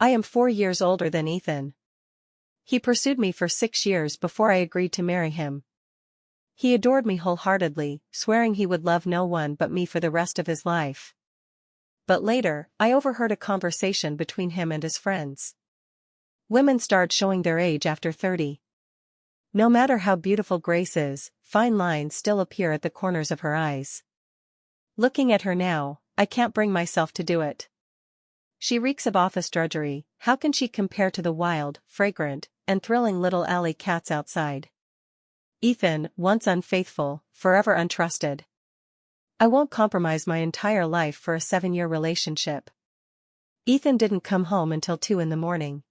I am 4 years older than Ethan. He pursued me for 6 years before I agreed to marry him. He adored me wholeheartedly, swearing he would love no one but me for the rest of his life. But later, I overheard a conversation between him and his friends. Women start showing their age after 30. No matter how beautiful Grace is, fine lines still appear at the corners of her eyes. Looking at her now, I can't bring myself to do it. She reeks of office drudgery. How can she compare to the wild, fragrant, and thrilling little alley cats outside? Ethan, once unfaithful, forever untrusted. I won't compromise my entire life for a 7-year relationship. Ethan didn't come home until 2 in the morning.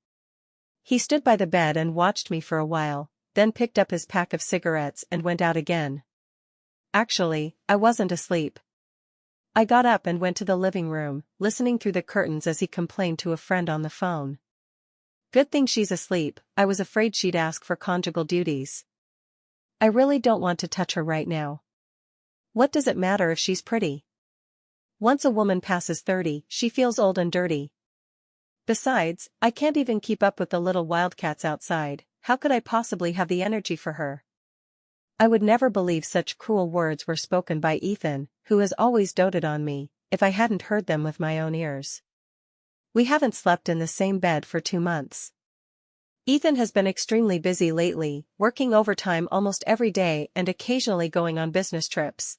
He stood by the bed and watched me for a while, then picked up his pack of cigarettes and went out again. Actually, I wasn't asleep. I got up and went to the living room, listening through the curtains as he complained to a friend on the phone. Good thing she's asleep, I was afraid she'd ask for conjugal duties. I really don't want to touch her right now. What does it matter if she's pretty? Once a woman passes 30, she feels old and dirty. Besides, I can't even keep up with the little wildcats outside. How could I possibly have the energy for her? I would never believe such cruel words were spoken by Ethan, who has always doted on me, if I hadn't heard them with my own ears. We haven't slept in the same bed for 2 months. Ethan has been extremely busy lately, working overtime almost every day and occasionally going on business trips.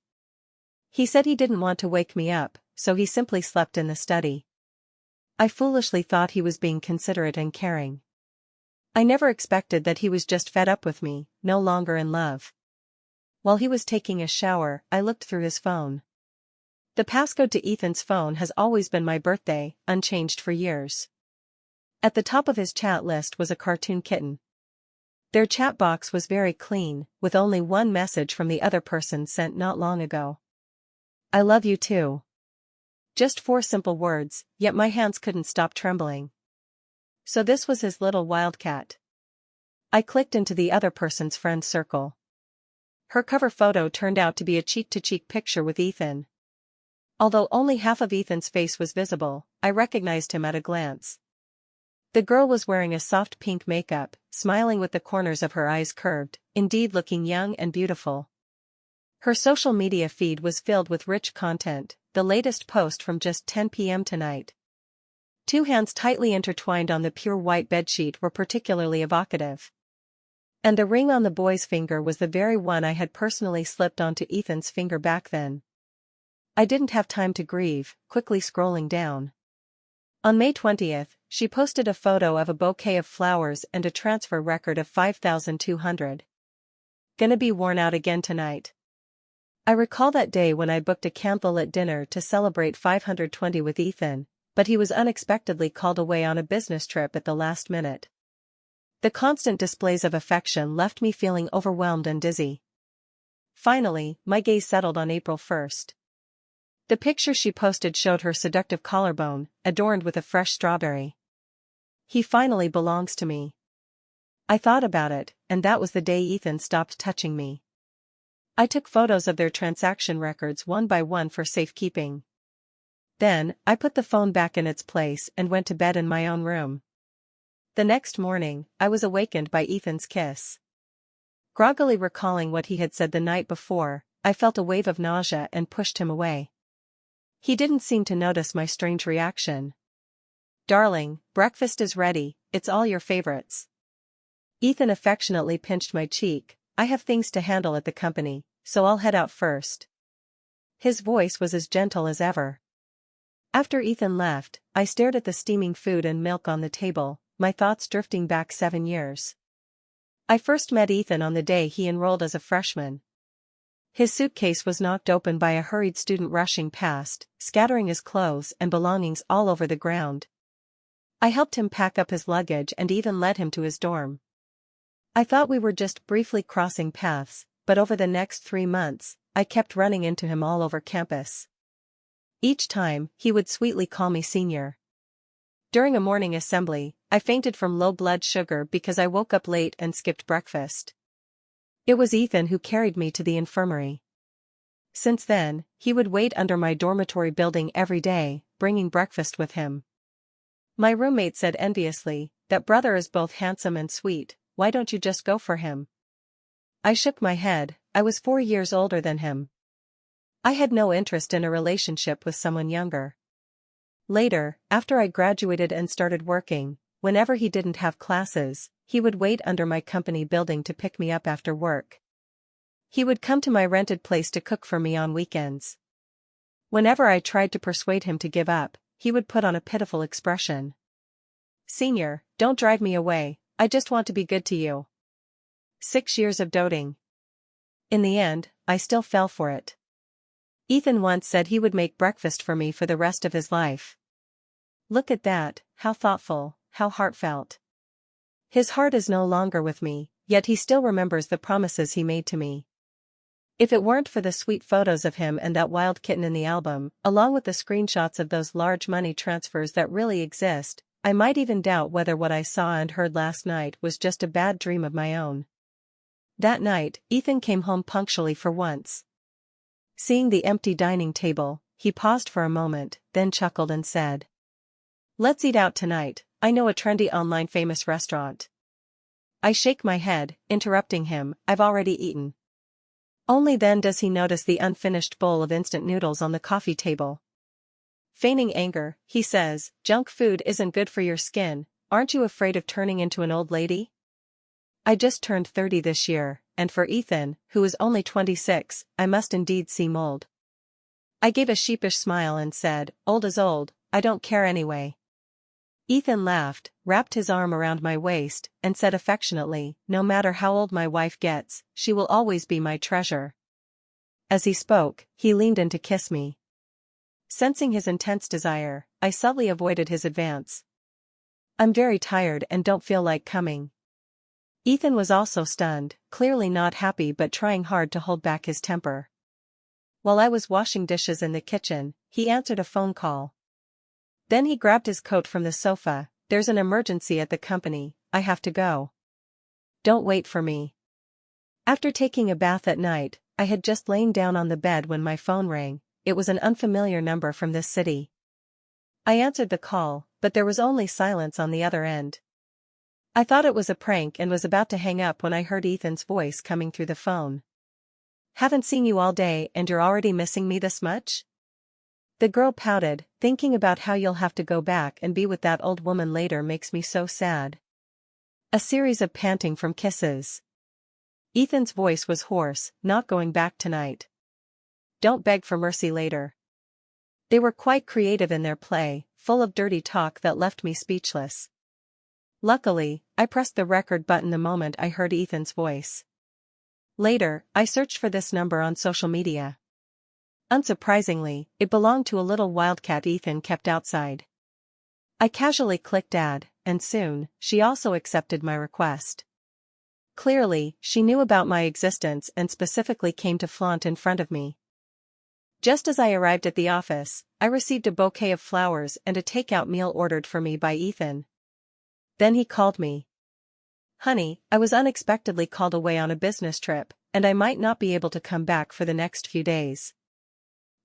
He said he didn't want to wake me up, so he simply slept in the study. I foolishly thought he was being considerate and caring. I never expected that he was just fed up with me, no longer in love. While he was taking a shower, I looked through his phone. The passcode to Ethan's phone has always been my birthday, unchanged for years. At the top of his chat list was a cartoon kitten. Their chat box was very clean, with only one message from the other person sent not long ago. I love you too. Just 4 simple words, yet my hands couldn't stop trembling. So this was his little wildcat. I clicked into the other person's friend circle. Her cover photo turned out to be a cheek-to-cheek picture with Ethan. Although only half of Ethan's face was visible, I recognized him at a glance. The girl was wearing a soft pink makeup, smiling with the corners of her eyes curved, indeed looking young and beautiful. Her social media feed was filled with rich content, the latest post from just 10 p.m. tonight. 2 hands tightly intertwined on the pure white bedsheet were particularly evocative. And the ring on the boy's finger was the very one I had personally slipped onto Ethan's finger back then. I didn't have time to grieve, quickly scrolling down. On May 20th, she posted a photo of a bouquet of flowers and a transfer record of 5,200. Gonna be worn out again tonight. I recall that day when I booked a candlelit dinner to celebrate 520 with Ethan, but he was unexpectedly called away on a business trip at the last minute. The constant displays of affection left me feeling overwhelmed and dizzy. Finally, my gaze settled on April 1st. The picture she posted showed her seductive collarbone, adorned with a fresh strawberry. He finally belongs to me. I thought about it, and that was the day Ethan stopped touching me. I took photos of their transaction records one by one for safekeeping. Then, I put the phone back in its place and went to bed in my own room. The next morning, I was awakened by Ethan's kiss. Groggily recalling what he had said the night before, I felt a wave of nausea and pushed him away. He didn't seem to notice my strange reaction. "Darling, breakfast is ready, it's all your favorites." Ethan affectionately pinched my cheek. "I have things to handle at the company, so I'll head out first." His voice was as gentle as ever. After Ethan left, I stared at the steaming food and milk on the table, my thoughts drifting back 7 years. I first met Ethan on the day he enrolled as a freshman. His suitcase was knocked open by a hurried student rushing past, scattering his clothes and belongings all over the ground. I helped him pack up his luggage and even led him to his dorm. I thought we were just briefly crossing paths, but over the next 3 months, I kept running into him all over campus. Each time, he would sweetly call me senior. During a morning assembly, I fainted from low blood sugar because I woke up late and skipped breakfast. It was Ethan who carried me to the infirmary. Since then, he would wait under my dormitory building every day, bringing breakfast with him. My roommate said enviously, "That brother is both handsome and sweet, why don't you just go for him?" I shook my head. I was 4 years older than him. I had no interest in a relationship with someone younger. Later, after I graduated and started working, whenever he didn't have classes, he would wait under my company building to pick me up after work. He would come to my rented place to cook for me on weekends. Whenever I tried to persuade him to give up, he would put on a pitiful expression. "Senior, don't drive me away, I just want to be good to you." 6 years of doting. In the end, I still fell for it. Ethan once said he would make breakfast for me for the rest of his life. Look at that, how thoughtful, how heartfelt. His heart is no longer with me, yet he still remembers the promises he made to me. If it weren't for the sweet photos of him and that wild kitten in the album, along with the screenshots of those large money transfers that really exist, I might even doubt whether what I saw and heard last night was just a bad dream of my own. That night, Ethan came home punctually for once. Seeing the empty dining table, he paused for a moment, then chuckled and said, "Let's eat out tonight, I know a trendy online famous restaurant." I shake my head, interrupting him, "I've already eaten." Only then does he notice the unfinished bowl of instant noodles on the coffee table. Feigning anger, he says, "Junk food isn't good for your skin, aren't you afraid of turning into an old lady?" I just turned 30 this year, and for Ethan, who is only 26, I must indeed seem old. I gave a sheepish smile and said, "Old is old, I don't care anyway." Ethan laughed, wrapped his arm around my waist, and said affectionately, "No matter how old my wife gets, she will always be my treasure." As he spoke, he leaned in to kiss me. Sensing his intense desire, I subtly avoided his advance. "I'm very tired and don't feel like coming." Ethan was also stunned, clearly not happy but trying hard to hold back his temper. While I was washing dishes in the kitchen, he answered a phone call. Then he grabbed his coat from the sofa. "There's an emergency at the company, I have to go. Don't wait for me." After taking a bath at night, I had just lain down on the bed when my phone rang. It was an unfamiliar number from this city. I answered the call, but there was only silence on the other end. I thought it was a prank and was about to hang up when I heard Ethan's voice coming through the phone. "Haven't seen you all day and you're already missing me this much?" The girl pouted, "Thinking about how you'll have to go back and be with that old woman later makes me so sad." A series of panting from kisses. Ethan's voice was hoarse, "Not going back tonight. Don't beg for mercy later." They were quite creative in their play, full of dirty talk that left me speechless. Luckily, I pressed the record button the moment I heard Ethan's voice. Later, I searched for this number on social media. Unsurprisingly, it belonged to a little wildcat Ethan kept outside. I casually clicked add, and soon, she also accepted my request. Clearly, she knew about my existence and specifically came to flaunt in front of me. Just as I arrived at the office, I received a bouquet of flowers and a takeout meal ordered for me by Ethan. Then he called me. "Honey, I was unexpectedly called away on a business trip, and I might not be able to come back for the next few days.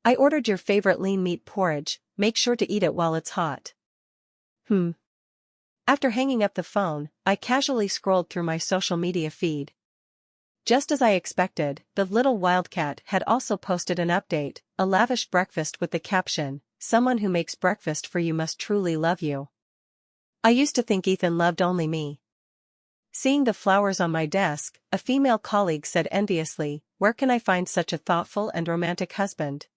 I ordered your favorite lean meat porridge, make sure to eat it while it's hot." After hanging up the phone, I casually scrolled through my social media feed. Just as I expected, the little wildcat had also posted an update, a lavish breakfast with the caption, "Someone who makes breakfast for you must truly love you." I used to think Ethan loved only me. Seeing the flowers on my desk, a female colleague said enviously, "Where can I find such a thoughtful and romantic husband?"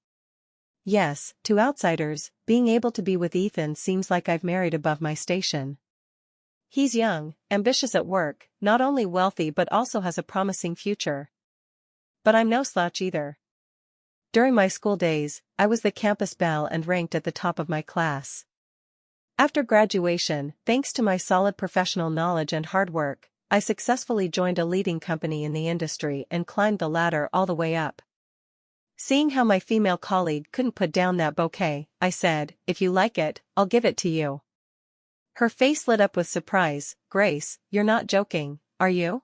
Yes, to outsiders, being able to be with Ethan seems like I've married above my station. He's young, ambitious at work, not only wealthy but also has a promising future. But I'm no slouch either. During my school days, I was the campus belle and ranked at the top of my class. After graduation, thanks to my solid professional knowledge and hard work, I successfully joined a leading company in the industry and climbed the ladder all the way up. Seeing how my female colleague couldn't put down that bouquet, I said, "If you like it, I'll give it to you." Her face lit up with surprise. "Grace, you're not joking, are you?"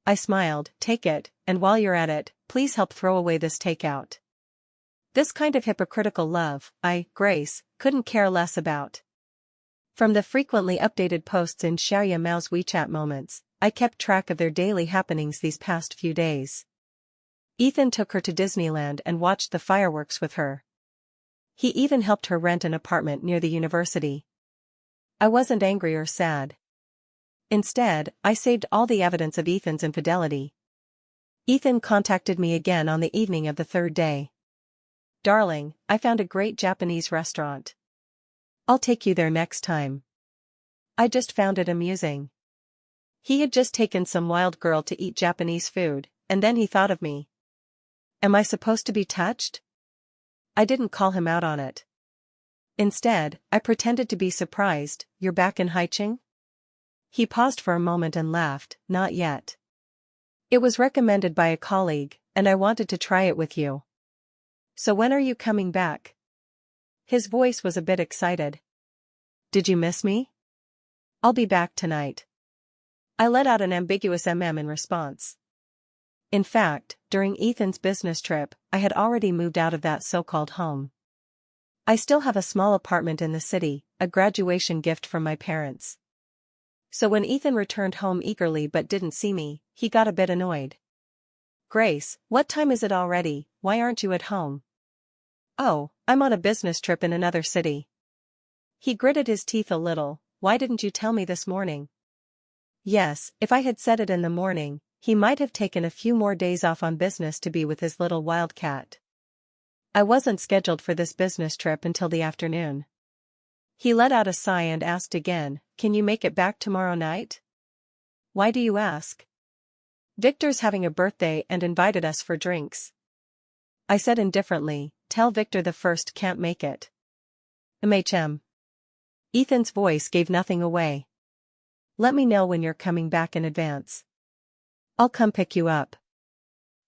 I smiled, "Take it, and while you're at it, please help throw away this takeout." This kind of hypocritical love, Grace, couldn't care less about. From the frequently updated posts in Xiaoya Mao's WeChat moments, I kept track of their daily happenings these past few days. Ethan took her to Disneyland and watched the fireworks with her. He even helped her rent an apartment near the university. I wasn't angry or sad. Instead, I saved all the evidence of Ethan's infidelity. Ethan contacted me again on the evening of the third day. "Darling, I found a great Japanese restaurant. I'll take you there next time. I just found it amusing." He had just taken some wild girl to eat Japanese food, and then he thought of me. Am I supposed to be touched? I didn't call him out on it. Instead, I pretended to be surprised. "You're back in Haicheng?" He paused for a moment and laughed. "Not yet. It was recommended by a colleague, and I wanted to try it with you. So when are you coming back?" His voice was a bit excited. "Did you miss me?" "I'll be back tonight." I let out an ambiguous in response. In fact, during Ethan's business trip, I had already moved out of that so-called home. I still have a small apartment in the city, a graduation gift from my parents. So when Ethan returned home eagerly but didn't see me, he got a bit annoyed. "Grace, what time is it already? Why aren't you at home?" "Oh, I'm on a business trip in another city." He gritted his teeth a little. "Why didn't you tell me this morning?" Yes, if I had said it in the morning, he might have taken a few more days off on business to be with his little wildcat. I wasn't scheduled for this business trip until the afternoon. He let out a sigh and asked again, "Can you make it back tomorrow night?" "Why do you ask?" "Victor's having a birthday and invited us for drinks." I said indifferently, "Tell Victor the first can't make it." "MHM." Ethan's voice gave nothing away. "Let me know when you're coming back in advance. I'll come pick you up."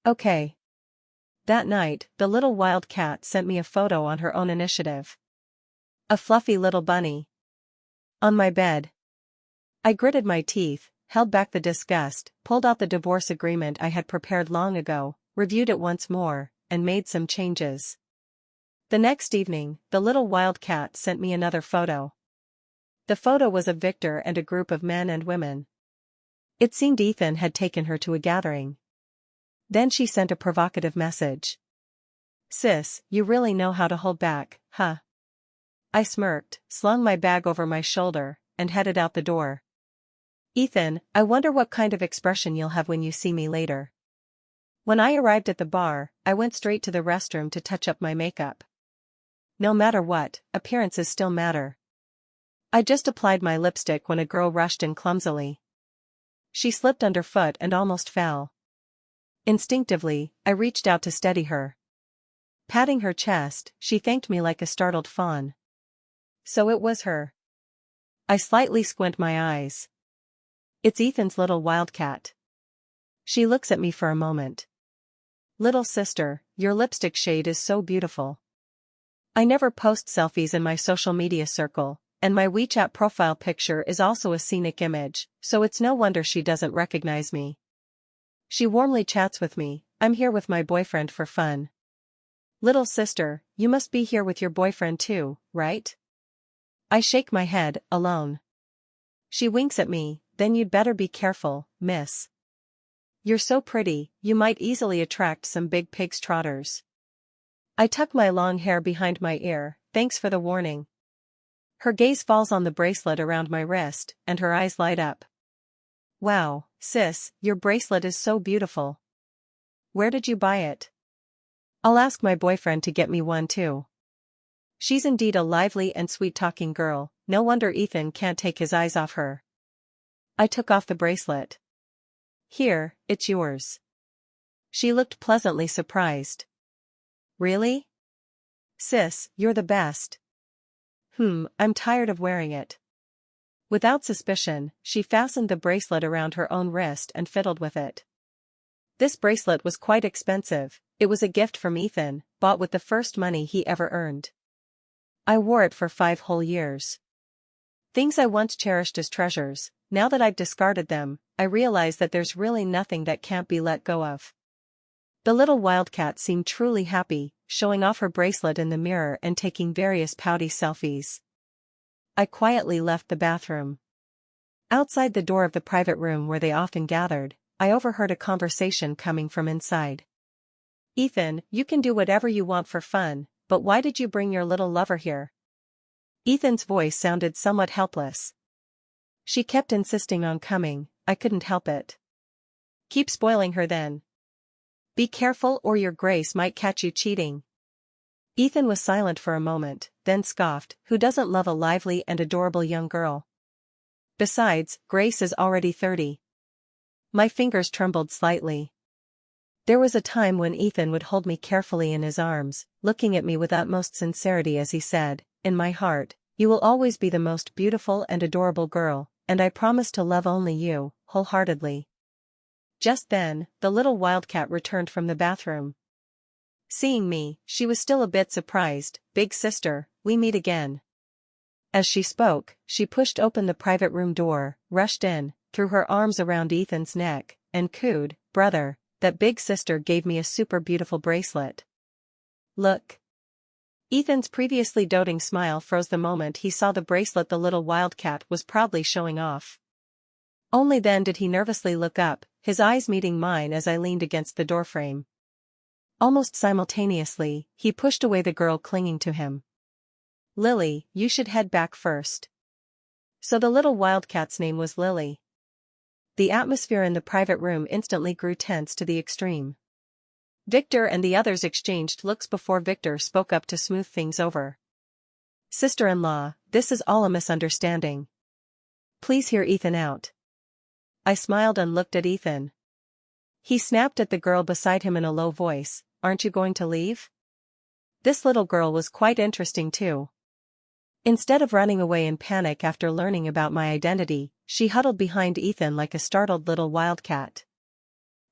"Okay." That night, the little wildcat sent me a photo on her own initiative. A fluffy little bunny. On my bed. I gritted my teeth, held back the disgust, pulled out the divorce agreement I had prepared long ago, reviewed it once more, and made some changes. The next evening, the little wildcat sent me another photo. The photo was of Victor and a group of men and women. It seemed Ethan had taken her to a gathering. Then she sent a provocative message. "Sis, you really know how to hold back, huh?" I smirked, slung my bag over my shoulder, and headed out the door. "Ethan, I wonder what kind of expression you'll have when you see me later." When I arrived at the bar, I went straight to the restroom to touch up my makeup. No matter what, appearances still matter. I just applied my lipstick when a girl rushed in clumsily. She slipped underfoot and almost fell. Instinctively, I reached out to steady her. Patting her chest, she thanked me like a startled fawn. So it was her. I slightly squint my eyes. It's Ethan's little wildcat. She looks at me for a moment. "Little sister, your lipstick shade is so beautiful." I never post selfies in my social media circle, and my WeChat profile picture is also a scenic image, so it's no wonder she doesn't recognize me. She warmly chats with me, "I'm here with my boyfriend for fun." "Little sister, you must be here with your boyfriend too, right?" I shake my head, "Alone." She winks at me, "Then you'd better be careful, miss. You're so pretty, you might easily attract some big pig's trotters." I tuck my long hair behind my ear, "Thanks for the warning." Her gaze falls on the bracelet around my wrist, and her eyes light up. "Wow, sis, your bracelet is so beautiful. Where did you buy it?" "I'll ask my boyfriend to get me one too." She's indeed a lively and sweet-talking girl, no wonder Ethan can't take his eyes off her. I took off the bracelet. "Here, it's yours." She looked pleasantly surprised. "Really? Sis, you're the best." I'm tired of wearing it." Without suspicion, she fastened the bracelet around her own wrist and fiddled with it. This bracelet was quite expensive. It was a gift from Ethan, bought with the first money he ever earned. I wore it for 5 whole years. Things I once cherished as treasures, now that I've discarded them, I realize that there's really nothing that can't be let go of. The little wildcat seemed truly happy, showing off her bracelet in the mirror and taking various pouty selfies. I quietly left the bathroom. Outside the door of the private room where they often gathered, I overheard a conversation coming from inside. "Ethan, you can do whatever you want for fun, but why did you bring your little lover here?" Ethan's voice sounded somewhat helpless. "She kept insisting on coming, I couldn't help it." "Keep spoiling her then. Be careful or your Grace might catch you cheating." Ethan was silent for a moment, then scoffed, "Who doesn't love a lively and adorable young girl? Besides, Grace is already 30. My fingers trembled slightly. There was a time when Ethan would hold me carefully in his arms, looking at me with utmost sincerity as he said, "In my heart, you will always be the most beautiful and adorable girl, and I promise to love only you, wholeheartedly." Just then, the little wildcat returned from the bathroom. Seeing me, she was still a bit surprised. "Big sister, we meet again." As she spoke, she pushed open the private room door, rushed in, threw her arms around Ethan's neck, and cooed, "Brother, that big sister gave me a super beautiful bracelet. Look." Ethan's previously doting smile froze the moment he saw the bracelet the little wildcat was proudly showing off. Only then did he nervously look up, his eyes meeting mine as I leaned against the doorframe. Almost simultaneously, he pushed away the girl clinging to him. "Lily, you should head back first." So the little wildcat's name was Lily. The atmosphere in the private room instantly grew tense to the extreme. Victor and the others exchanged looks before Victor spoke up to smooth things over. "Sister-in-law, this is all a misunderstanding. Please hear Ethan out." I smiled and looked at Ethan. He snapped at the girl beside him in a low voice, "Aren't you going to leave?" This little girl was quite interesting too. Instead of running away in panic after learning about my identity, she huddled behind Ethan like a startled little wildcat.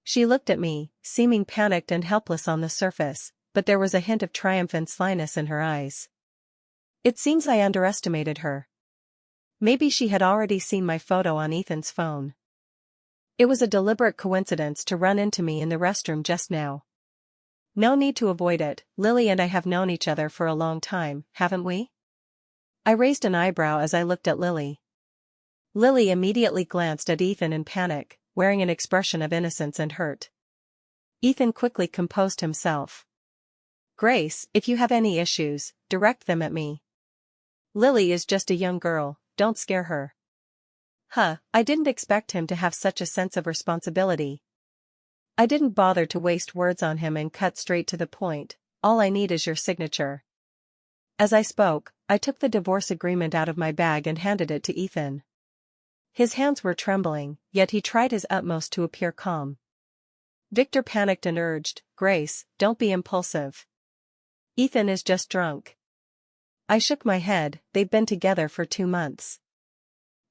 She looked at me, seeming panicked and helpless on the surface, but there was a hint of triumph and slyness in her eyes. It seems I underestimated her. Maybe she had already seen my photo on Ethan's phone. It was a deliberate coincidence to run into me in the restroom just now. No need to avoid it, Lily and I have known each other for a long time, haven't we? I raised an eyebrow as I looked at Lily. Lily immediately glanced at Ethan in panic, wearing an expression of innocence and hurt. Ethan quickly composed himself. "Grace, if you have any issues, direct them at me. Lily is just a young girl, don't scare her." I didn't expect him to have such a sense of responsibility. I didn't bother to waste words on him and cut straight to the point, "All I need is your signature." As I spoke, I took the divorce agreement out of my bag and handed it to Ethan. His hands were trembling, yet he tried his utmost to appear calm. Victor panicked and urged, "Grace, don't be impulsive. Ethan is just drunk." I shook my head, "They've been together for 2 months.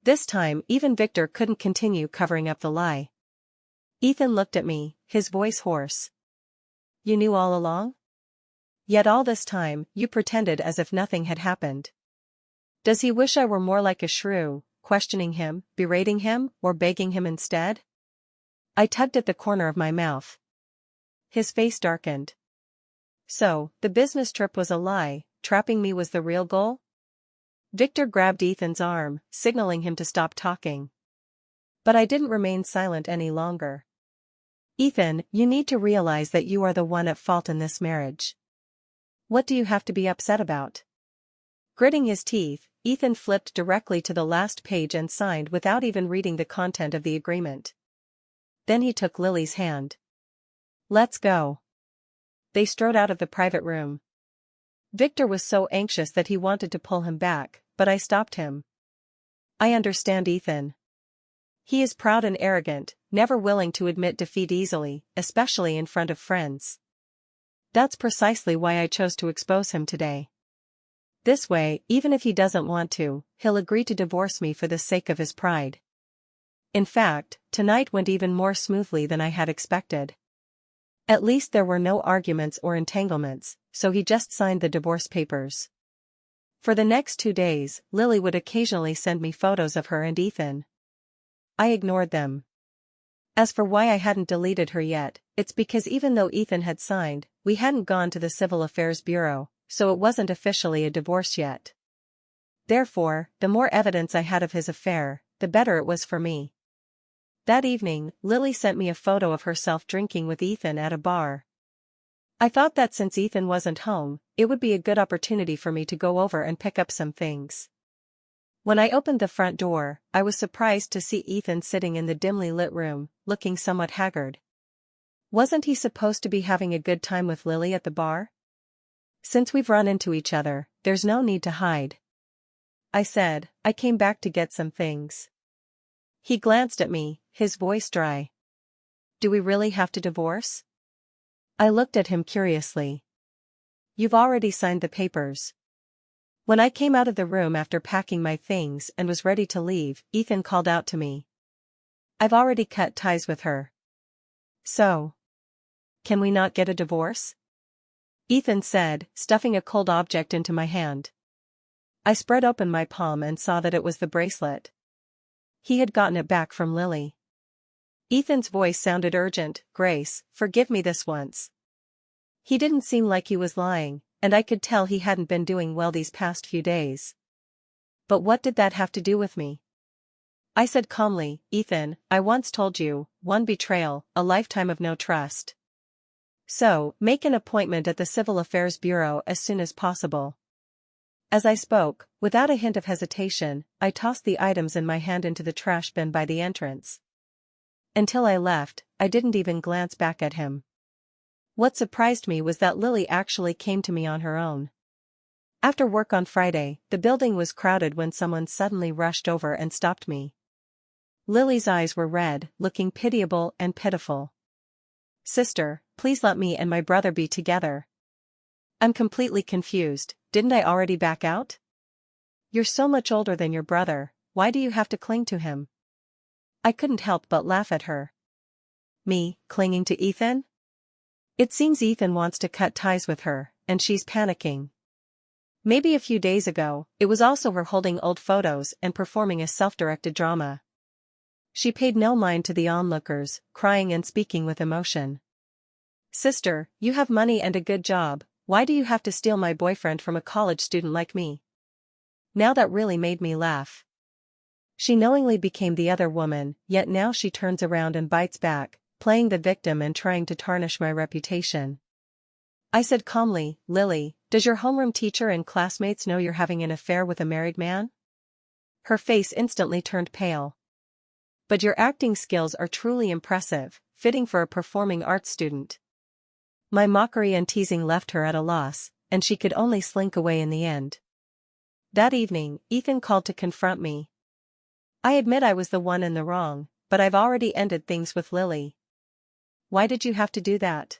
This time even Victor couldn't continue covering up the lie. Ethan looked at me, his voice hoarse. "You knew all along? Yet all this time, you pretended as if nothing had happened. Does he wish I were more like a shrew, questioning him, berating him, or begging him instead?" I tugged at the corner of my mouth. His face darkened. So, the business trip was a lie, trapping me was the real goal? Victor grabbed Ethan's arm, signaling him to stop talking. But I didn't remain silent any longer. "Ethan, you need to realize that you are the one at fault in this marriage. What do you have to be upset about?" Gritting his teeth, Ethan flipped directly to the last page and signed without even reading the content of the agreement. Then he took Lily's hand. "Let's go." They strode out of the private room. Victor was so anxious that he wanted to pull him back, but I stopped him. "I understand Ethan. He is proud and arrogant, never willing to admit defeat easily, especially in front of friends. That's precisely why I chose to expose him today. This way, even if he doesn't want to, he'll agree to divorce me for the sake of his pride." In fact, tonight went even more smoothly than I had expected. At least there were no arguments or entanglements, so he just signed the divorce papers. For the next 2 days, Lily would occasionally send me photos of her and Ethan. I ignored them. As for why I hadn't deleted her yet, it's because even though Ethan had signed, we hadn't gone to the Civil Affairs Bureau, so it wasn't officially a divorce yet. Therefore, the more evidence I had of his affair, the better it was for me. That evening, Lily sent me a photo of herself drinking with Ethan at a bar. I thought that since Ethan wasn't home, it would be a good opportunity for me to go over and pick up some things. When I opened the front door, I was surprised to see Ethan sitting in the dimly lit room, looking somewhat haggard. Wasn't he supposed to be having a good time with Lily at the bar? Since we've run into each other, there's no need to hide. I said, I came back to get some things. He glanced at me, his voice dry. Do we really have to divorce? I looked at him curiously. You've already signed the papers. When I came out of the room after packing my things and was ready to leave, Ethan called out to me. I've already cut ties with her. So, can we not get a divorce? Ethan said, stuffing a cold object into my hand. I spread open my palm and saw that it was the bracelet. He had gotten it back from Lily. Ethan's voice sounded urgent. Grace, forgive me this once. He didn't seem like he was lying, and I could tell he hadn't been doing well these past few days. But what did that have to do with me? I said calmly, Ethan, I once told you, one betrayal, a lifetime of no trust. So, make an appointment at the Civil Affairs Bureau as soon as possible. As I spoke, without a hint of hesitation, I tossed the items in my hand into the trash bin by the entrance. Until I left, I didn't even glance back at him. What surprised me was that Lily actually came to me on her own. After work on Friday, the building was crowded when someone suddenly rushed over and stopped me. Lily's eyes were red, looking pitiable and pitiful. Sister, please let me and my brother be together. I'm completely confused, didn't I already back out? You're so much older than your brother, why do you have to cling to him? I couldn't help but laugh at her. Me, clinging to Ethan? It seems Ethan wants to cut ties with her, and she's panicking. Maybe a few days ago, it was also her holding old photos and performing a self-directed drama. She paid no mind to the onlookers, crying and speaking with emotion. Sister, you have money and a good job, why do you have to steal my boyfriend from a college student like me? Now that really made me laugh. She knowingly became the other woman, yet now she turns around and bites back, playing the victim and trying to tarnish my reputation. I said calmly, Lily, does your homeroom teacher and classmates know you're having an affair with a married man? Her face instantly turned pale. But your acting skills are truly impressive, fitting for a performing arts student. My mockery and teasing left her at a loss, and she could only slink away in the end. That evening, Ethan called to confront me. I admit I was the one in the wrong, but I've already ended things with Lily. Why did you have to do that?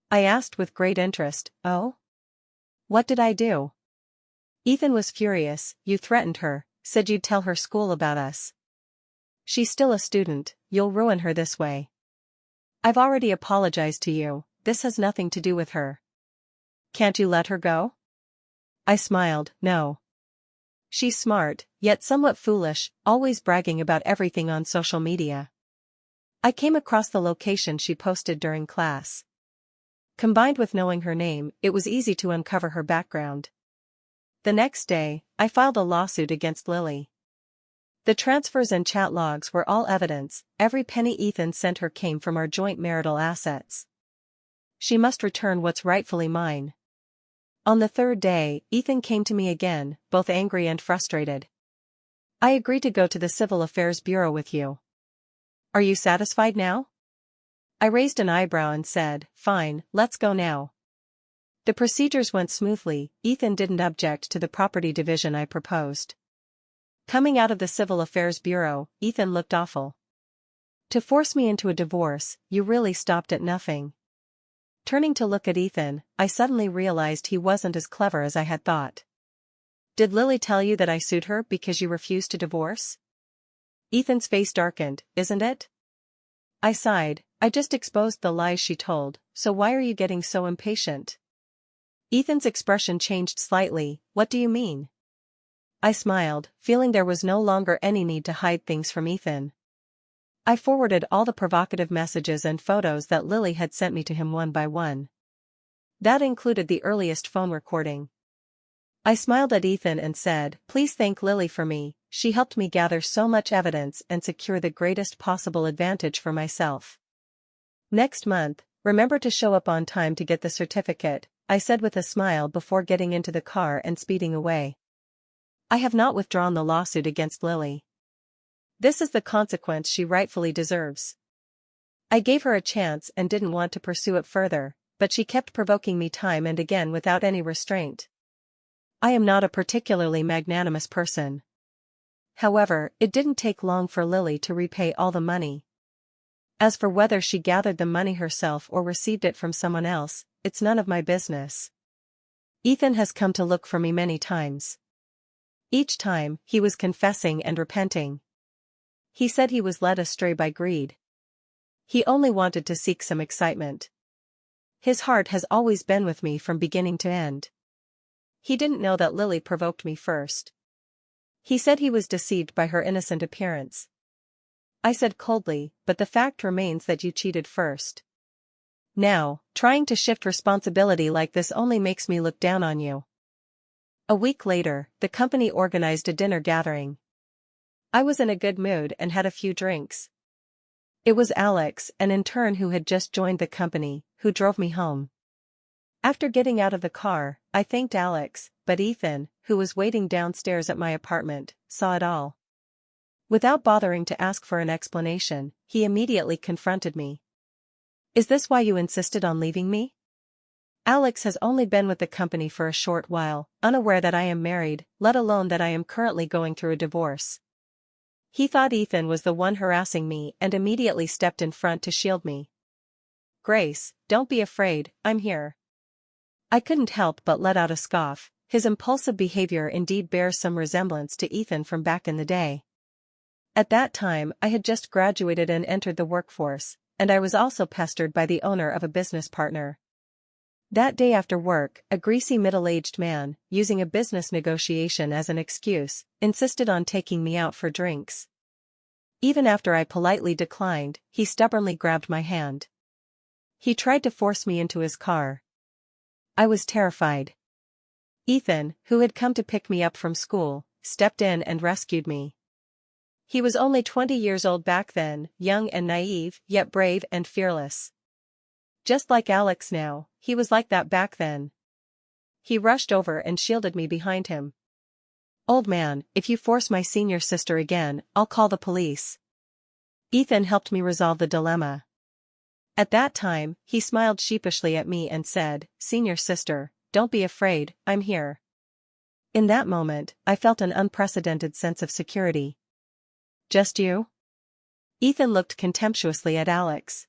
I asked with great interest. Oh? What did I do? Ethan was furious. You threatened her, said you'd tell her school about us. She's still a student, you'll ruin her this way. I've already apologized to you, this has nothing to do with her. Can't you let her go? I smiled, no. She's smart, yet somewhat foolish, always bragging about everything on social media. I came across the location she posted during class. Combined with knowing her name, it was easy to uncover her background. The next day, I filed a lawsuit against Lily. The transfers and chat logs were all evidence, every penny Ethan sent her came from our joint marital assets. She must return what's rightfully mine. On the third day, Ethan came to me again, both angry and frustrated. I agreed to go to the Civil Affairs Bureau with you. Are you satisfied now? I raised an eyebrow and said, fine, let's go now. The procedures went smoothly, Ethan didn't object to the property division I proposed. Coming out of the Civil Affairs Bureau, Ethan looked awful. To force me into a divorce, you really stopped at nothing. Turning to look at Ethan, I suddenly realized he wasn't as clever as I had thought. Did Lily tell you that I sued her because you refused to divorce? Ethan's face darkened, isn't it? I sighed, I just exposed the lies she told, so why are you getting so impatient? Ethan's expression changed slightly, what do you mean? I smiled, feeling there was no longer any need to hide things from Ethan. I forwarded all the provocative messages and photos that Lily had sent me to him one by one. That included the earliest phone recording. I smiled at Ethan and said, "Please thank Lily for me, she helped me gather so much evidence and secure the greatest possible advantage for myself. Next month, remember to show up on time to get the certificate," I said with a smile before getting into the car and speeding away. I have not withdrawn the lawsuit against Lily. This is the consequence she rightfully deserves. I gave her a chance and didn't want to pursue it further, but she kept provoking me time and again without any restraint. I am not a particularly magnanimous person. However, it didn't take long for Lily to repay all the money. As for whether she gathered the money herself or received it from someone else, it's none of my business. Ethan has come to look for me many times. Each time, he was confessing and repenting. He said he was led astray by greed. He only wanted to seek some excitement. His heart has always been with me from beginning to end. He didn't know that Lily provoked me first. He said he was deceived by her innocent appearance. I said coldly, "But the fact remains that you cheated first. Now, trying to shift responsibility like this only makes me look down on you." A week later, the company organized a dinner gathering. I was in a good mood and had a few drinks. It was Alex, an intern who had just joined the company, who drove me home. After getting out of the car, I thanked Alex, but Ethan, who was waiting downstairs at my apartment, saw it all. Without bothering to ask for an explanation, he immediately confronted me. "Is this why you insisted on leaving me?" Alex has only been with the company for a short while, unaware that I am married, let alone that I am currently going through a divorce. He thought Ethan was the one harassing me and immediately stepped in front to shield me. "Grace, don't be afraid, I'm here." I couldn't help but let out a scoff. His impulsive behavior indeed bears some resemblance to Ethan from back in the day. At that time, I had just graduated and entered the workforce, and I was also pestered by the owner of a business partner. That day after work, a greasy middle-aged man, using a business negotiation as an excuse, insisted on taking me out for drinks. Even after I politely declined, he stubbornly grabbed my hand. He tried to force me into his car. I was terrified. Ethan, who had come to pick me up from school, stepped in and rescued me. He was only 20 years old back then, young and naive, yet brave and fearless. Just like Alex now, he was like that back then. He rushed over and shielded me behind him. "Old man, if you force my senior sister again, I'll call the police." Ethan helped me resolve the dilemma. At that time, he smiled sheepishly at me and said, "Senior sister, don't be afraid, I'm here." In that moment, I felt an unprecedented sense of security. "Just you?" Ethan looked contemptuously at Alex.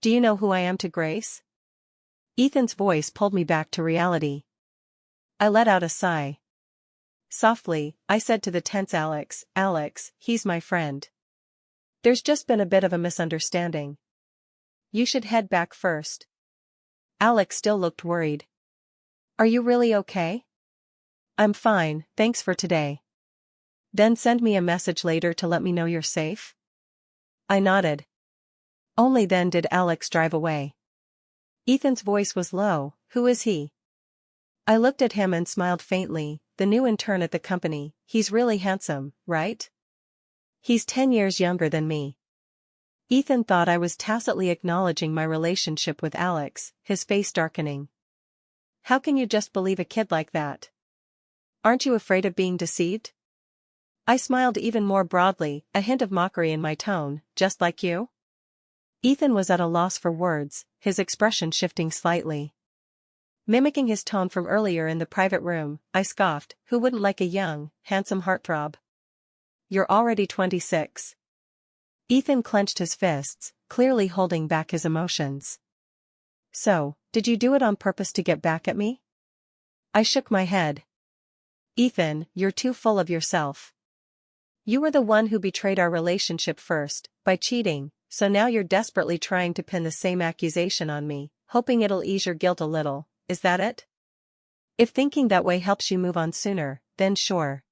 "Do you know who I am to Grace?" Ethan's voice pulled me back to reality. I let out a sigh. Softly, I said to the tense Alex, "Alex, he's my friend. There's just been a bit of a misunderstanding. You should head back first." Alex still looked worried. "Are you really okay?" "I'm fine, thanks for today." "Then send me a message later to let me know you're safe?" I nodded. Only then did Alex drive away. Ethan's voice was low. "Who is he?" I looked at him and smiled faintly. "The new intern at the company. He's really handsome, right?" "He's 10 years younger than me." Ethan thought I was tacitly acknowledging my relationship with Alex, his face darkening. "How can you just believe a kid like that? Aren't you afraid of being deceived?" I smiled even more broadly, a hint of mockery in my tone. "Just like you?" Ethan was at a loss for words, his expression shifting slightly. Mimicking his tone from earlier in the private room, I scoffed, "Who wouldn't like a young, handsome heartthrob? You're already 26. Ethan clenched his fists, clearly holding back his emotions. "So, did you do it on purpose to get back at me?" I shook my head. "Ethan, you're too full of yourself. You were the one who betrayed our relationship first, by cheating, so now you're desperately trying to pin the same accusation on me, hoping it'll ease your guilt a little, is that it? If thinking that way helps you move on sooner, then sure."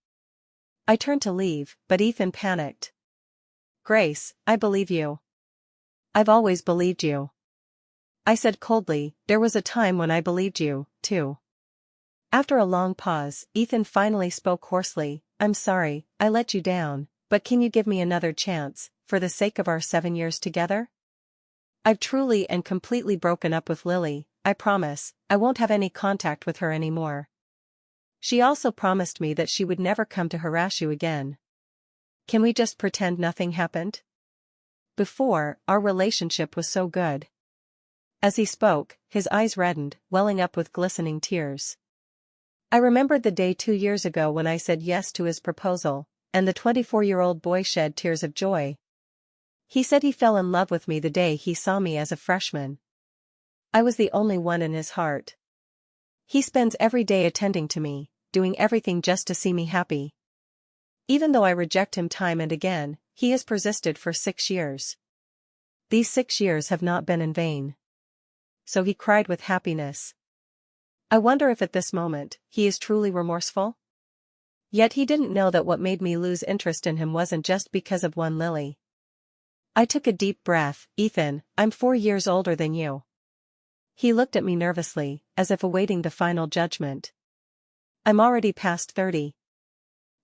I turned to leave, but Ethan panicked. "Grace, I believe you. I've always believed you." I said coldly, "There was a time when I believed you, too." After a long pause, Ethan finally spoke hoarsely, "I'm sorry, I let you down, but can you give me another chance, for the sake of our 7 years together? I've truly and completely broken up with Lily. I promise, I won't have any contact with her anymore. She also promised me that she would never come to harass you again. Can we just pretend nothing happened? Before, our relationship was so good." As he spoke, his eyes reddened, welling up with glistening tears. I remembered the day 2 years ago when I said yes to his proposal, and the 24-year-old boy shed tears of joy. He said he fell in love with me the day he saw me as a freshman. I was the only one in his heart. He spends every day attending to me, doing everything just to see me happy. Even though I reject him time and again, he has persisted for 6 years. These 6 years have not been in vain. So he cried with happiness. I wonder if at this moment, he is truly remorseful? Yet he didn't know that what made me lose interest in him wasn't just because of one Lily. I took a deep breath. "Ethan, I'm 4 years older than you." He looked at me nervously, as if awaiting the final judgment. "I'm already past 30.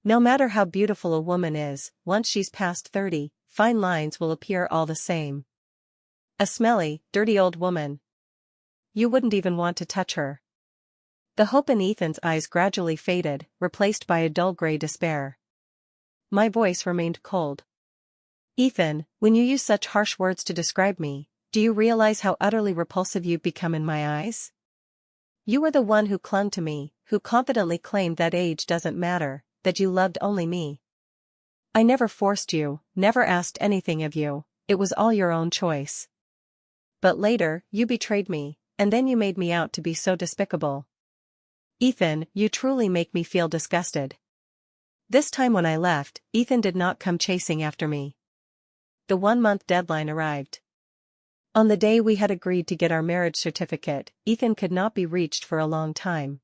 No matter how beautiful a woman is, once she's past 30, fine lines will appear all the same. A smelly, dirty old woman. You wouldn't even want to touch her." The hope in Ethan's eyes gradually faded, replaced by a dull gray despair. My voice remained cold. "Ethan, when you use such harsh words to describe me, do you realize how utterly repulsive you've become in my eyes? You were the one who clung to me, who confidently claimed that age doesn't matter, that you loved only me. I never forced you, never asked anything of you, it was all your own choice. But later, you betrayed me, and then you made me out to be so despicable. Ethan, you truly make me feel disgusted." This time when I left, Ethan did not come chasing after me. The 1-month deadline arrived. On the day we had agreed to get our marriage certificate, Ethan could not be reached for a long time.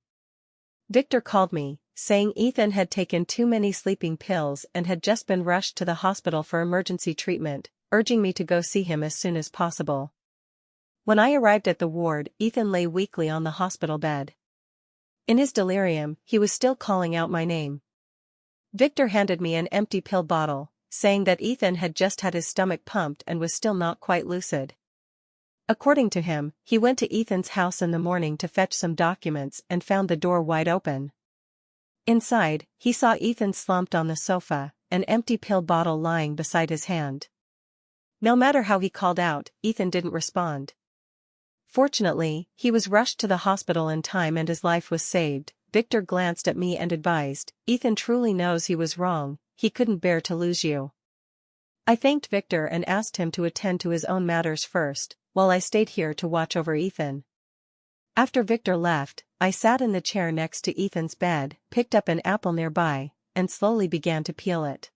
Victor called me, saying Ethan had taken too many sleeping pills and had just been rushed to the hospital for emergency treatment, urging me to go see him as soon as possible. When I arrived at the ward, Ethan lay weakly on the hospital bed. In his delirium, he was still calling out my name. Victor handed me an empty pill bottle, saying that Ethan had just had his stomach pumped and was still not quite lucid. According to him, he went to Ethan's house in the morning to fetch some documents and found the door wide open. Inside, he saw Ethan slumped on the sofa, an empty pill bottle lying beside his hand. No matter how he called out, Ethan didn't respond. Fortunately, he was rushed to the hospital in time and his life was saved. Victor glanced at me and advised, "Ethan truly knows he was wrong, he couldn't bear to lose you." I thanked Victor and asked him to attend to his own matters first, while I stayed here to watch over Ethan. After Victor left, I sat in the chair next to Ethan's bed, picked up an apple nearby, and slowly began to peel it.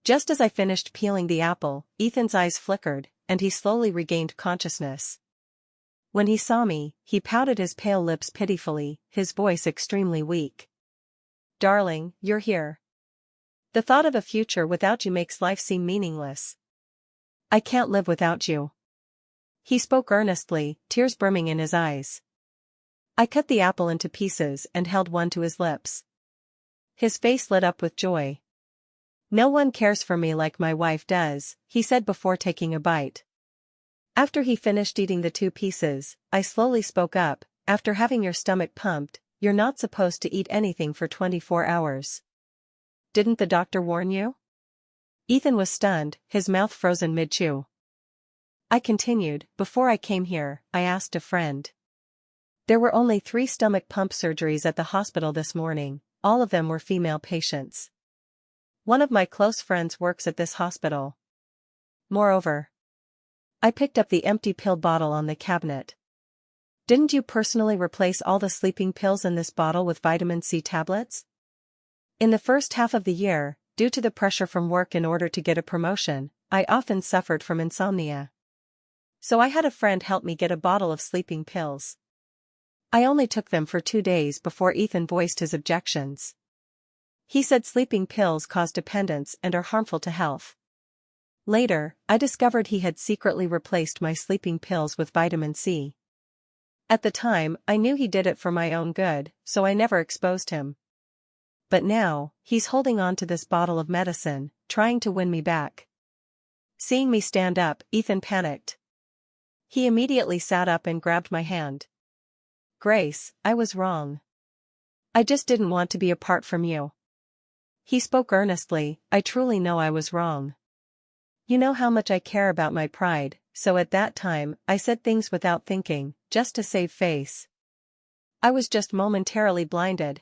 Just as I finished peeling the apple, Ethan's eyes flickered, and he slowly regained consciousness. When he saw me, he pouted his pale lips pitifully, his voice extremely weak. "Darling, you're here. The thought of a future without you makes life seem meaningless. I can't live without you." He spoke earnestly, tears brimming in his eyes. I cut the apple into pieces and held one to his lips. His face lit up with joy. "No one cares for me like my wife does," he said before taking a bite. After he finished eating the 2 pieces, I slowly spoke up, "After having your stomach pumped, you're not supposed to eat anything for 24 hours. Didn't the doctor warn you?" Ethan was stunned, his mouth frozen mid-chew. I continued, "Before I came here, I asked a friend. There were only 3 stomach pump surgeries at the hospital this morning, all of them were female patients. One of my close friends works at this hospital. Moreover," I picked up the empty pill bottle on the cabinet. "Didn't you personally replace all the sleeping pills in this bottle with vitamin C tablets? In the first half of the year, due to the pressure from work in order to get a promotion, I often suffered from insomnia. So I had a friend help me get a bottle of sleeping pills. I only took them for 2 days before Ethan voiced his objections. He said sleeping pills cause dependence and are harmful to health. Later, I discovered he had secretly replaced my sleeping pills with vitamin C. At the time, I knew he did it for my own good, so I never exposed him. But now, he's holding on to this bottle of medicine, trying to win me back. Seeing me stand up, Ethan panicked. He immediately sat up and grabbed my hand. Grace, I was wrong. I just didn't want to be apart from you. He spoke earnestly, I truly know I was wrong. You know how much I care about my pride, so at that time, I said things without thinking, just to save face. I was just momentarily blinded.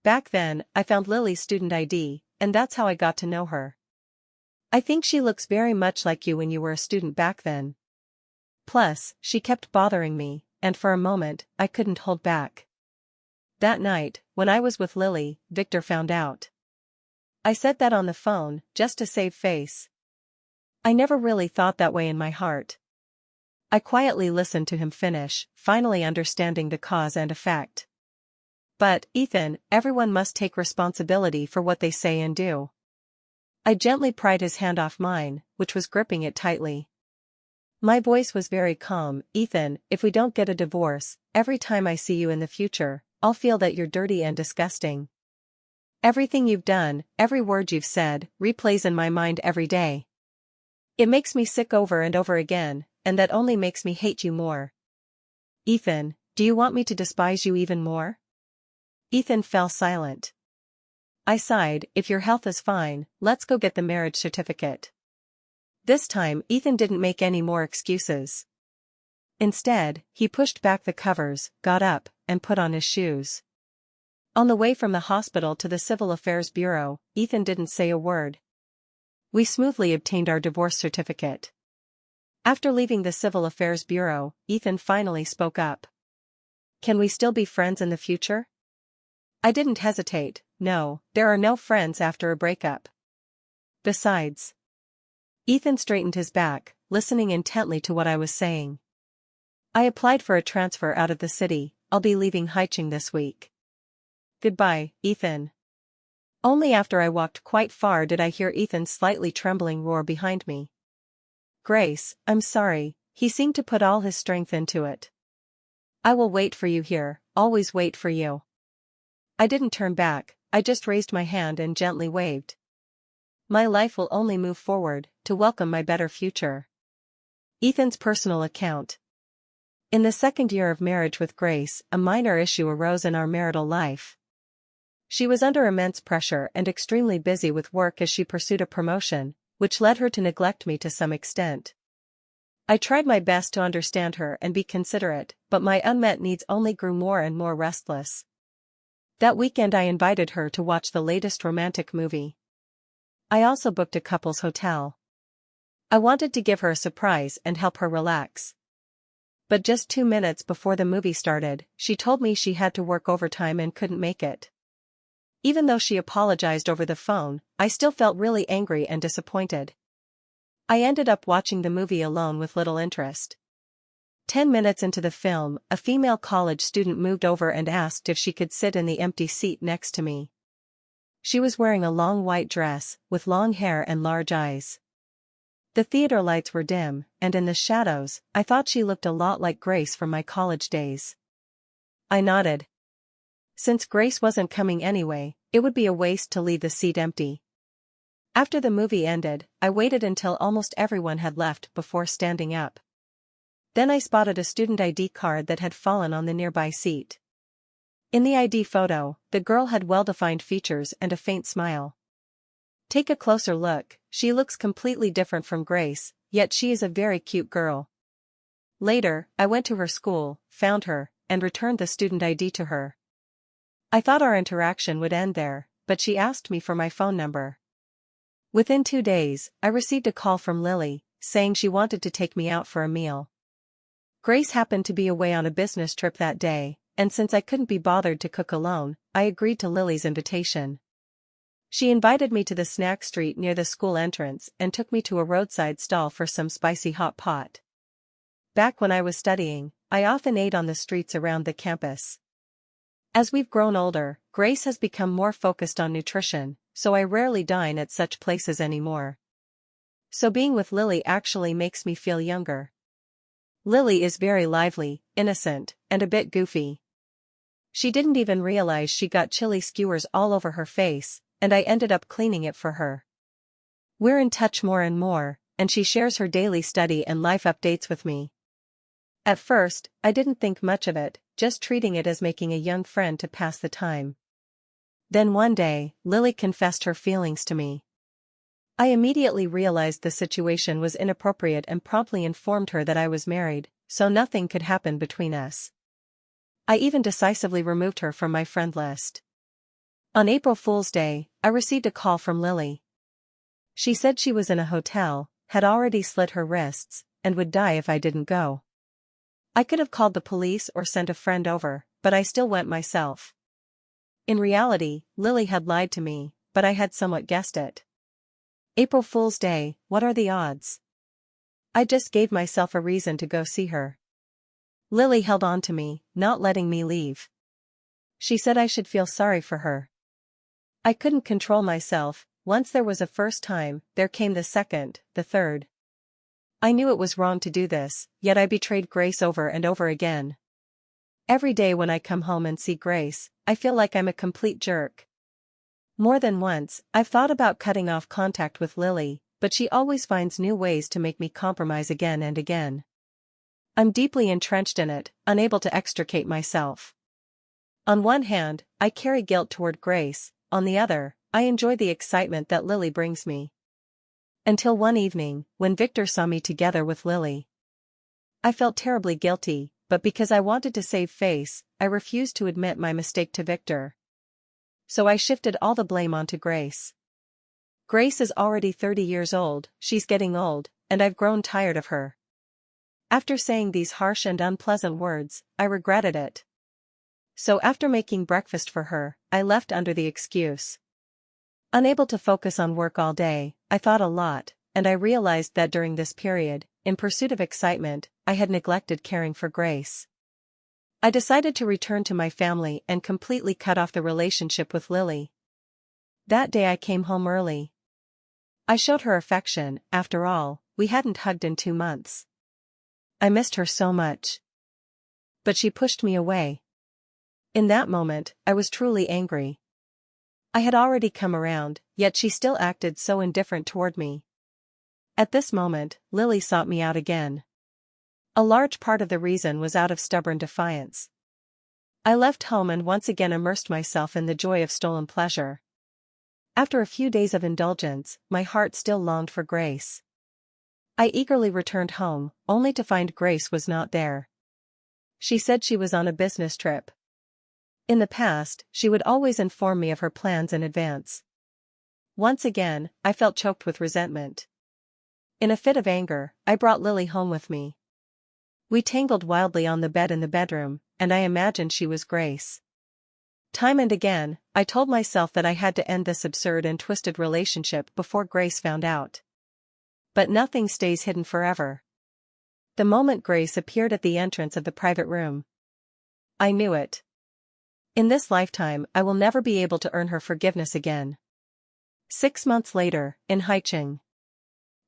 Back then, I found Lily's student ID, and that's how I got to know her. I think she looks very much like you when you were a student back then. Plus, she kept bothering me, and for a moment, I couldn't hold back. That night, when I was with Lily, Victor found out. I said that on the phone, just to save face. I never really thought that way in my heart. I quietly listened to him finish, finally understanding the cause and effect. But, Ethan, everyone must take responsibility for what they say and do. I gently pried his hand off mine, which was gripping it tightly. My voice was very calm. Ethan, if we don't get a divorce, every time I see you in the future, I'll feel that you're dirty and disgusting. Everything you've done, every word you've said, replays in my mind every day. It makes me sick over and over again, and that only makes me hate you more. Ethan, do you want me to despise you even more? Ethan fell silent. I sighed, if your health is fine, let's go get the marriage certificate. This time, Ethan didn't make any more excuses. Instead, he pushed back the covers, got up, and put on his shoes. On the way from the hospital to the Civil Affairs Bureau, Ethan didn't say a word. We smoothly obtained our divorce certificate. After leaving the Civil Affairs Bureau, Ethan finally spoke up. Can we still be friends in the future? I didn't hesitate. No, there are no friends after a breakup. Besides. Ethan straightened his back, listening intently to what I was saying. I applied for a transfer out of the city. I'll be leaving Haicheng this week. Goodbye, Ethan. Only after I walked quite far did I hear Ethan's slightly trembling roar behind me. Grace, I'm sorry, he seemed to put all his strength into it. I will wait for you here, always wait for you. I didn't turn back, I just raised my hand and gently waved. My life will only move forward, to welcome my better future. Ethan's personal account. In the second year of marriage with Grace, a minor issue arose in our marital life. She was under immense pressure and extremely busy with work as she pursued a promotion, which led her to neglect me to some extent. I tried my best to understand her and be considerate, but my unmet needs only grew more and more restless. That weekend I invited her to watch the latest romantic movie. I also booked a couple's hotel. I wanted to give her a surprise and help her relax. But just 2 minutes before the movie started, she told me she had to work overtime and couldn't make it. Even though she apologized over the phone, I still felt really angry and disappointed. I ended up watching the movie alone with little interest. 10 minutes into the film, a female college student moved over and asked if she could sit in the empty seat next to me. She was wearing a long white dress, with long hair and large eyes. The theater lights were dim, and in the shadows, I thought she looked a lot like Grace from my college days. I nodded. Since Grace wasn't coming anyway, it would be a waste to leave the seat empty. After the movie ended, I waited until almost everyone had left before standing up. Then I spotted a student ID card that had fallen on the nearby seat. In the ID photo, the girl had well-defined features and a faint smile. Take a closer look, she looks completely different from Grace, yet she is a very cute girl. Later, I went to her school, found her, and returned the student ID to her. I thought our interaction would end there, but she asked me for my phone number. Within 2 days, I received a call from Lily, saying she wanted to take me out for a meal. Grace happened to be away on a business trip that day, and since I couldn't be bothered to cook alone, I agreed to Lily's invitation. She invited me to the snack street near the school entrance and took me to a roadside stall for some spicy hot pot. Back when I was studying, I often ate on the streets around the campus. As we've grown older, Grace has become more focused on nutrition, so I rarely dine at such places anymore. So being with Lily actually makes me feel younger. Lily is very lively, innocent, and a bit goofy. She didn't even realize she got chili skewers all over her face, and I ended up cleaning it for her. We're in touch more and more, and she shares her daily study and life updates with me. At first, I didn't think much of it, just treating it as making a young friend to pass the time. Then one day, Lily confessed her feelings to me. I immediately realized the situation was inappropriate and promptly informed her that I was married, so nothing could happen between us. I even decisively removed her from my friend list. On April Fool's Day, I received a call from Lily. She said she was in a hotel, had already slit her wrists, and would die if I didn't go. I could have called the police or sent a friend over, but I still went myself. In reality, Lily had lied to me, but I had somewhat guessed it. April Fool's Day, what are the odds? I just gave myself a reason to go see her. Lily held on to me, not letting me leave. She said I should feel sorry for her. I couldn't control myself. Once there was a first time, there came the second, the third. I knew it was wrong to do this, yet I betrayed Grace over and over again. Every day when I come home and see Grace, I feel like I'm a complete jerk. More than once, I've thought about cutting off contact with Lily, but she always finds new ways to make me compromise again and again. I'm deeply entrenched in it, unable to extricate myself. On one hand, I carry guilt toward Grace, on the other, I enjoy the excitement that Lily brings me. Until one evening, when Victor saw me together with Lily. I felt terribly guilty, but because I wanted to save face, I refused to admit my mistake to Victor. So I shifted all the blame onto Grace. Grace is already 30 years old, she's getting old, and I've grown tired of her. After saying these harsh and unpleasant words, I regretted it. So after making breakfast for her, I left under the excuse. Unable to focus on work all day, I thought a lot, and I realized that during this period, in pursuit of excitement, I had neglected caring for Grace. I decided to return to my family and completely cut off the relationship with Lily. That day I came home early. I showed her affection, after all, we hadn't hugged in 2 months. I missed her so much. But she pushed me away. In that moment, I was truly angry. I had already come around, yet she still acted so indifferent toward me. At this moment, Lily sought me out again. A large part of the reason was out of stubborn defiance. I left home and once again immersed myself in the joy of stolen pleasure. After a few days of indulgence, my heart still longed for Grace. I eagerly returned home, only to find Grace was not there. She said she was on a business trip. In the past, she would always inform me of her plans in advance. Once again, I felt choked with resentment. In a fit of anger, I brought Lily home with me. We tangled wildly on the bed in the bedroom, and I imagined she was Grace. Time and again, I told myself that I had to end this absurd and twisted relationship before Grace found out. But nothing stays hidden forever. The moment Grace appeared at the entrance of the private room, I knew it. In this lifetime, I will never be able to earn her forgiveness again. 6 months later, in Haicheng,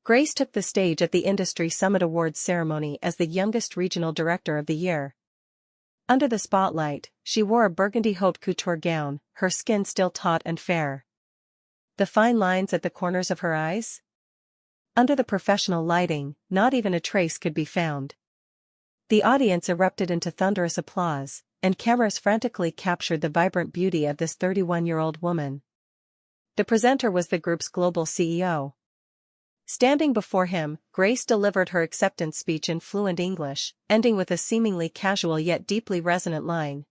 Grace took the stage at the Industry Summit Awards ceremony as the youngest regional director of the year. Under the spotlight, she wore a burgundy haute couture gown, her skin still taut and fair. The fine lines at the corners of her eyes? Under the professional lighting, not even a trace could be found. The audience erupted into thunderous applause, and cameras frantically captured the vibrant beauty of this 31-year-old woman. The presenter was the group's global CEO. Standing before him, Grace delivered her acceptance speech in fluent English, ending with a seemingly casual yet deeply resonant line.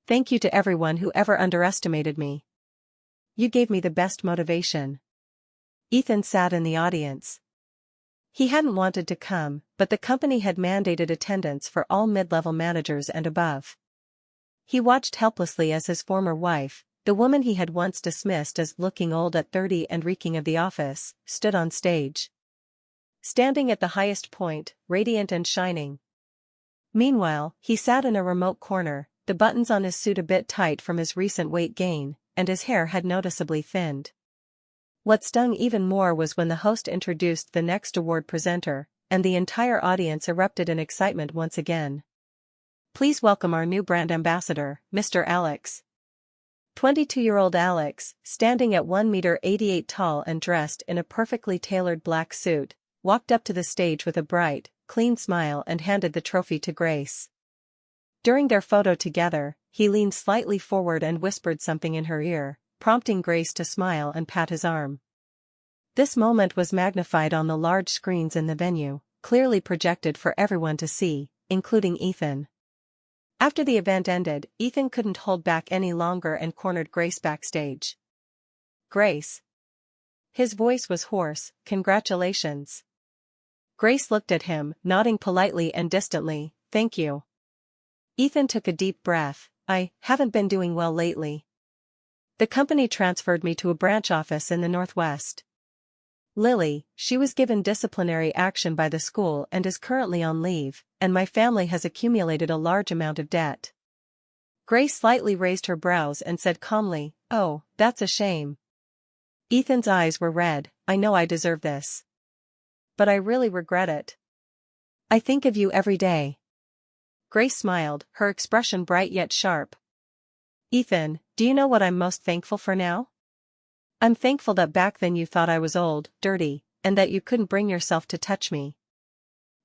"Thank you to everyone who ever underestimated me. You gave me the best motivation." Ethan sat in the audience. He hadn't wanted to come, but the company had mandated attendance for all mid-level managers and above. He watched helplessly as his former wife, the woman he had once dismissed as looking old at 30 and reeking of the office, stood on stage. Standing at the highest point, radiant and shining. Meanwhile, he sat in a remote corner, the buttons on his suit a bit tight from his recent weight gain, and his hair had noticeably thinned. What stung even more was when the host introduced the next award presenter, and the entire audience erupted in excitement once again. Please welcome our new brand ambassador, Mr. Alex. 22-year-old Alex, standing at 1.88 meters tall and dressed in a perfectly tailored black suit, walked up to the stage with a bright, clean smile and handed the trophy to Grace. During their photo together, he leaned slightly forward and whispered something in her ear, prompting Grace to smile and pat his arm. This moment was magnified on the large screens in the venue, clearly projected for everyone to see, including Ethan. After the event ended, Ethan couldn't hold back any longer and cornered Grace backstage. Grace. His voice was hoarse, congratulations. Grace looked at him, nodding politely and distantly, thank you. Ethan took a deep breath, I haven't been doing well lately. The company transferred me to a branch office in the Northwest. Lily, she was given disciplinary action by the school and is currently on leave, and my family has accumulated a large amount of debt. Grace slightly raised her brows and said calmly, oh, that's a shame. Ethan's eyes were red, I know I deserve this. But I really regret it. I think of you every day. Grace smiled, her expression bright yet sharp. Ethan, do you know what I'm most thankful for now? I'm thankful that back then you thought I was old, dirty, and that you couldn't bring yourself to touch me.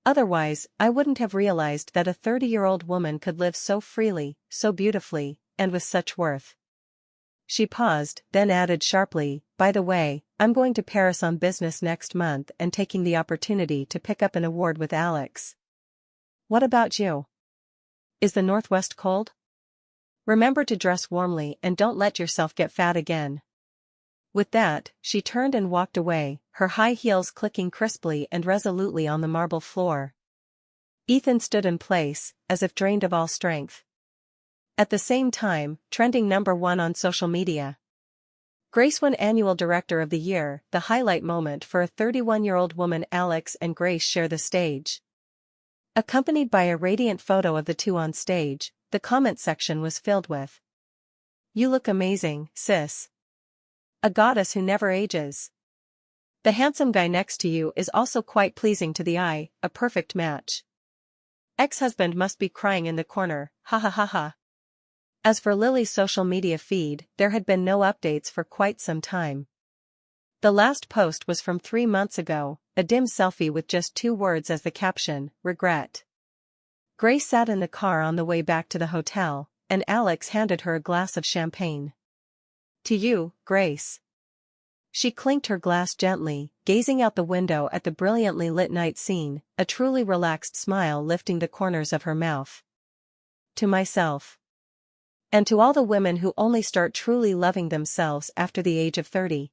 Otherwise, I wouldn't have realized that a 30-year-old woman could live so freely, so beautifully, and with such worth. She paused, then added sharply, by the way, I'm going to Paris on business next month and taking the opportunity to pick up an award with Alex. What about you? Is the Northwest cold? Remember to dress warmly and don't let yourself get fat again. With that, she turned and walked away, her high heels clicking crisply and resolutely on the marble floor. Ethan stood in place, as if drained of all strength. At the same time, trending #1 on social media. Grace won Annual Director of the Year, the highlight moment for a 31-year-old woman. Alex and Grace share the stage. Accompanied by a radiant photo of the two on stage, the comment section was filled with, "You look amazing, sis. A goddess who never ages. The handsome guy next to you is also quite pleasing to the eye, a perfect match. Ex-husband must be crying in the corner, ha ha ha ha." As for Lily's social media feed, there had been no updates for quite some time. The last post was from 3 months ago, a dim selfie with just 2 words as the caption, regret. Grace sat in the car on the way back to the hotel, and Alex handed her a glass of champagne. To you, Grace. She clinked her glass gently, gazing out the window at the brilliantly lit night scene, a truly relaxed smile lifting the corners of her mouth. To myself. And to all the women who only start truly loving themselves after the age of 30.